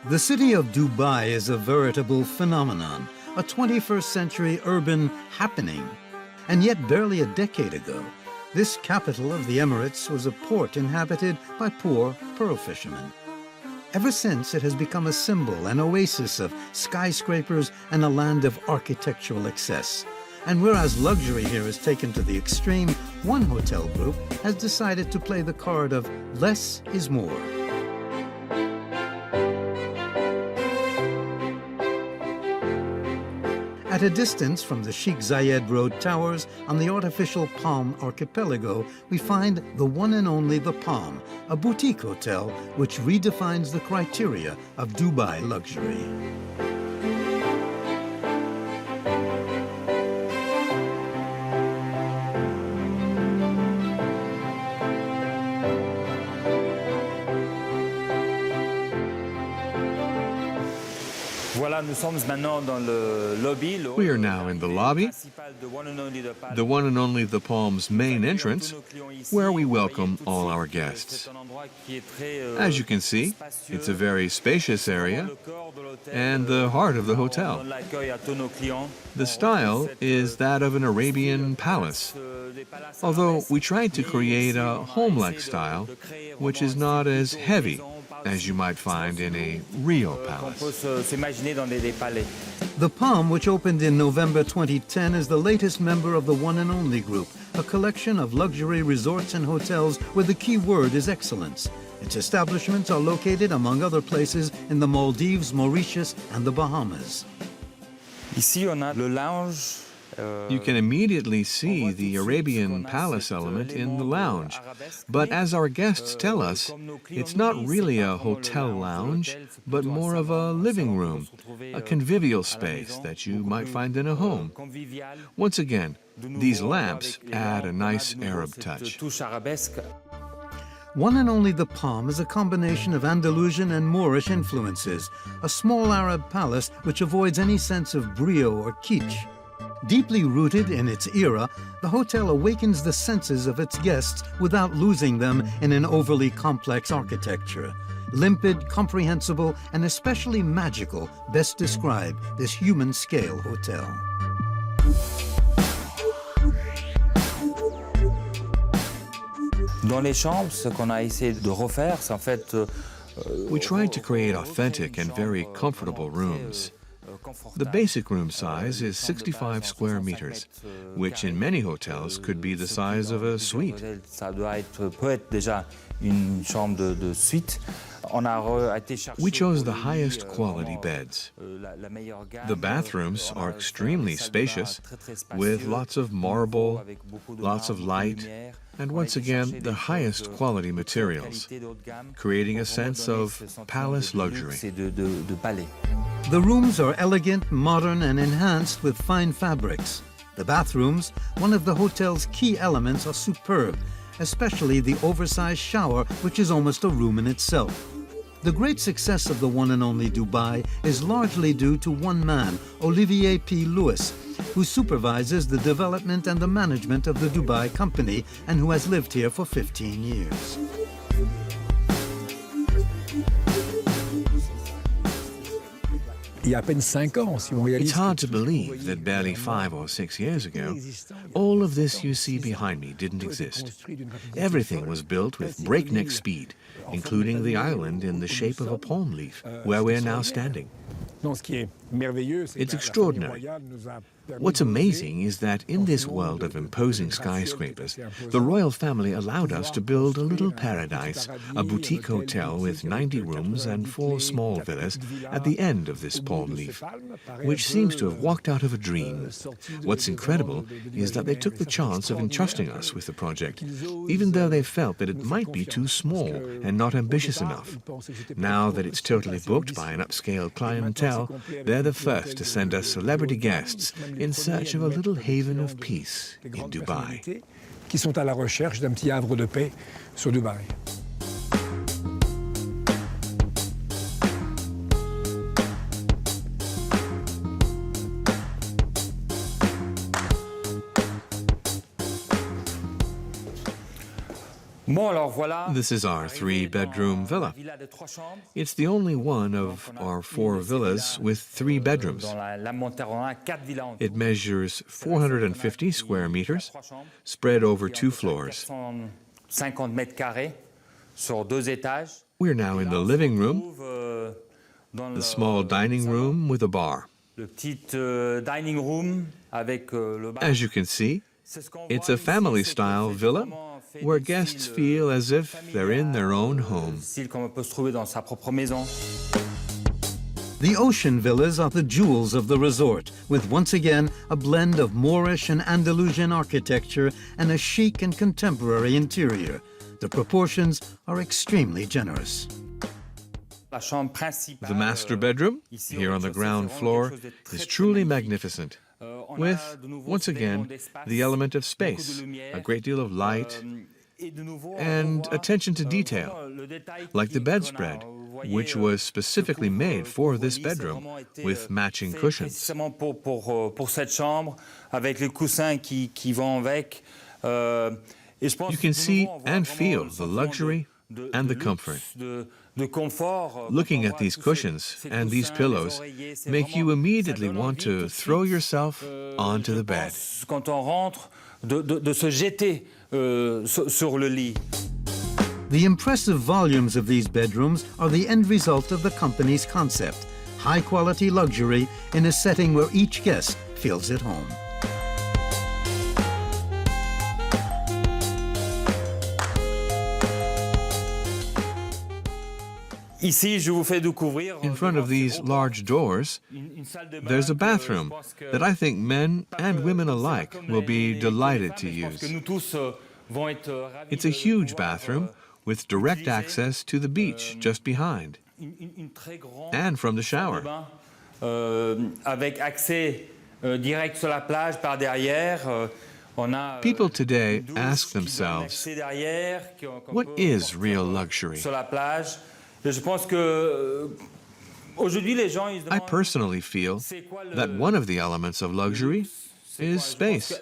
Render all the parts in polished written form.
The city of Dubai is a veritable phenomenon, a 21st century urban happening. And yet barely a decade ago, this capital of the Emirates was a port inhabited by poor pearl fishermen. Ever since, it has become a symbol, an oasis of skyscrapers and a land of architectural excess. And whereas luxury here is taken to the extreme, one hotel group has decided to play the card of less is more. At a distance from the chic Zayed Road towers on the artificial Palm archipelago, we find the one and only The Palm, a boutique hotel which redefines the criteria of Dubai luxury. We are now in the lobby, the one and only The Palm's main entrance, where we welcome all our guests. As you can see, it's a very spacious area and the heart of the hotel. The style is that of an Arabian palace, although we tried to create a home-like style, which is not as heavy as you might find in a real palace. The Palm, which opened in November 2010, is the latest member of the One and Only Group, a collection of luxury resorts and hotels where the key word is excellence. Its establishments are located, among other places, in the Maldives, Mauritius, and the Bahamas. You can immediately see the Arabian palace element in the lounge. But as our guests tell us, it's not really a hotel lounge, but more of a living room, a convivial space that you might find in a home. Once again, these lamps add a nice Arab touch. One and Only The Palm is a combination of Andalusian and Moorish influences, a small Arab palace which avoids any sense of brio or kitsch. Deeply rooted in its era, the hotel awakens the senses of its guests without losing them in an overly complex architecture. Limpid, comprehensible, and especially magical best describe this human-scale hotel. We tried to create authentic and very comfortable rooms. The basic room size is 65 square meters, which in many hotels could be the size of a suite. We chose the highest quality beds. The bathrooms are extremely spacious, with lots of marble, lots of light, and once again, the highest quality materials, creating a sense of palace luxury. The rooms are elegant, modern, and enhanced with fine fabrics. The bathrooms, one of the hotel's key elements, are superb, especially the oversized shower, which is almost a room in itself. The great success of the One and Only Dubai is largely due to one man, Olivier P. Lewis, who supervises the development and the management of the Dubai company and who has lived here for 15 years. It's hard to believe that barely 5 or 6 years ago, all of this you see behind me didn't exist. Everything was built with breakneck speed, including the island in the shape of a palm leaf, where we're now standing. It's extraordinary. What's amazing is that in this world of imposing skyscrapers, the royal family allowed us to build a little paradise, a boutique hotel with 90 rooms and 4 small villas at the end of this palm leaf, which seems to have walked out of a dream. What's incredible is that they took the chance of entrusting us with the project, even though they felt that it might be too small and not ambitious enough. Now that it's totally booked by an upscale clientele, they're the first to send us celebrity guests in search of a little haven of peace in Dubai. Qui sont à la recherche d'un petit havre de paix sur Dubaï. This is our 3-bedroom villa. It's the only one of our 4 villas with 3 bedrooms. It measures 450 square meters, spread over 2 floors. We're now in the living room, the small dining room with a bar. As you can see, it's a family-style villa where guests feel as if they're in their own home. The ocean villas are the jewels of the resort, with once again a blend of Moorish and Andalusian architecture and a chic and contemporary interior. The proportions are extremely generous. The master bedroom, here on the ground floor, is truly magnificent, with, once again, the element of space, a great deal of light, and attention to detail, like the bedspread, which was specifically made for this bedroom, with matching cushions. You can see and feel the luxury and the comfort. Looking at these cushions and these pillows make you immediately want to throw yourself onto the bed. The impressive volumes of these bedrooms are the end result of the company's concept: high-quality luxury in a setting where each guest feels at home. In front of these large doors, there's a bathroom that I think men and women alike will be delighted to use. It's a huge bathroom with direct access to the beach just behind, and from the shower. People today ask themselves, what is real luxury? I personally feel that one of the elements of luxury is space.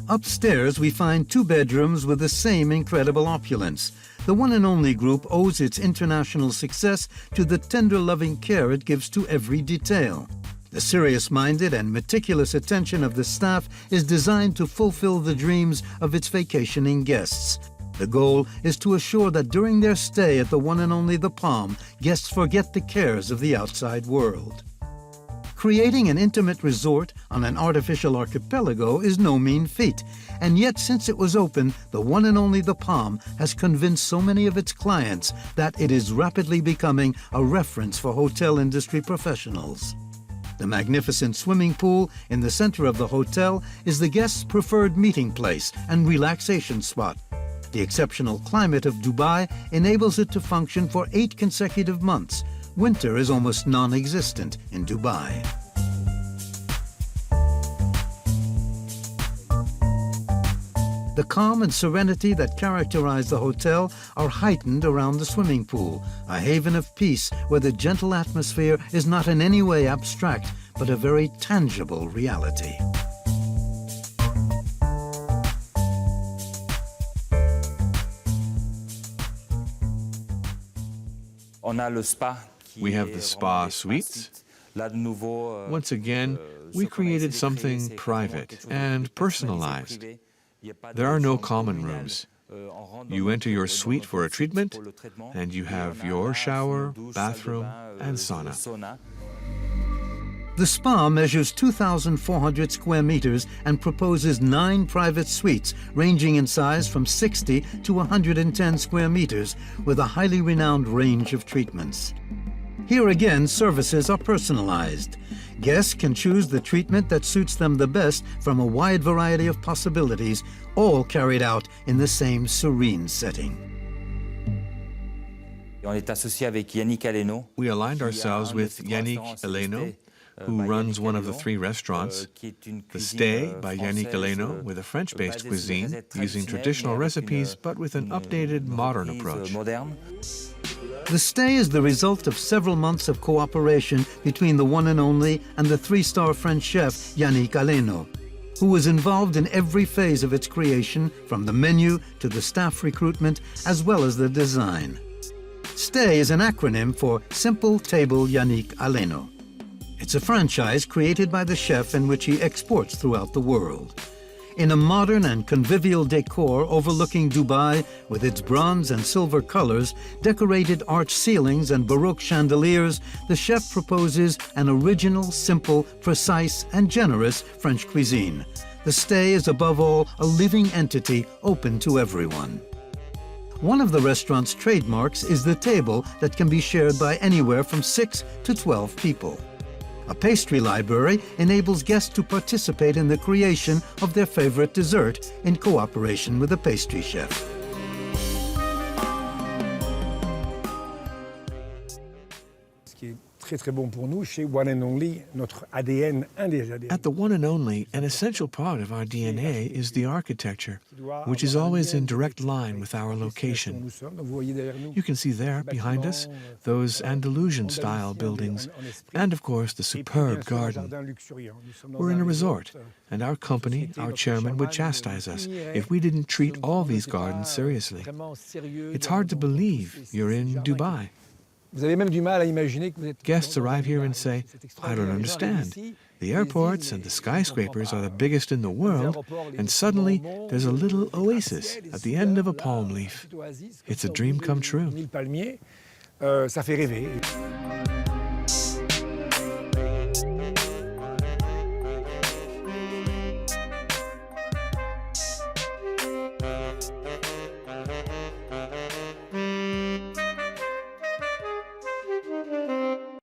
Upstairs, we find 2 bedrooms with the same incredible opulence. The One and Only group owes its international success to the tender, loving care it gives to every detail. The serious-minded and meticulous attention of the staff is designed to fulfill the dreams of its vacationing guests. The goal is to assure that during their stay at the One and Only the Palm, guests forget the cares of the outside world. Creating an intimate resort on an artificial archipelago is no mean feat, and yet since it was open, the One and Only the Palm has convinced so many of its clients that it is rapidly becoming a reference for hotel industry professionals. The magnificent swimming pool in the center of the hotel is the guests' preferred meeting place and relaxation spot. The exceptional climate of Dubai enables it to function for 8 consecutive months. Winter is almost non-existent in Dubai. The calm and serenity that characterize the hotel are heightened around the swimming pool, a haven of peace where the gentle atmosphere is not in any way abstract, but a very tangible reality. We have the spa suites. Once again, we created something private and personalized. There are no common rooms. You enter your suite for a treatment, and you have your shower, bathroom, and sauna. The spa measures 2,400 square meters and proposes 9 private suites ranging in size from 60 to 110 square meters with a highly renowned range of treatments. Here again, services are personalized. Guests can choose the treatment that suits them the best from a wide variety of possibilities, all carried out in the same serene setting. We aligned ourselves with Yannick Alleno, who runs one of the 3 restaurants, The Stay by Yannick Alleno, with a French-based cuisine, using traditional recipes but with an updated modern approach. The Stay is the result of several months of cooperation between the One and Only and the 3-star French chef Yannick Alleno. who was involved in every phase of its creation, from the menu to the staff recruitment, as well as the design. STAY is an acronym for Simple Table Yannick Alleno. It's a franchise created by the chef in which he exports throughout the world. In a modern and convivial decor overlooking Dubai, with its bronze and silver colors, decorated arch ceilings and Baroque chandeliers, the chef proposes an original, simple, precise, and generous French cuisine. The STAY is above all a living entity open to everyone. One of the restaurant's trademarks is the table that can be shared by anywhere from 6 to 12 people. A pastry library enables guests to participate in the creation of their favorite dessert in cooperation with a pastry chef. Très bon pour nous, chez One and Only, notre ADN, un des ADN. At the One and Only, an essential part of our DNA is the architecture, which is always in direct line with our location. You can see there, behind us, those Andalusian-style buildings, and of course the superb garden. We're in a resort, and our company, our chairman, would chastise us if we didn't treat all these gardens seriously. It's hard to believe you're in Dubai. Guests arrive here and say, I don't understand. The airports and the skyscrapers are the biggest in the world, and suddenly there's a little oasis at the end of a palm leaf. It's a dream come true.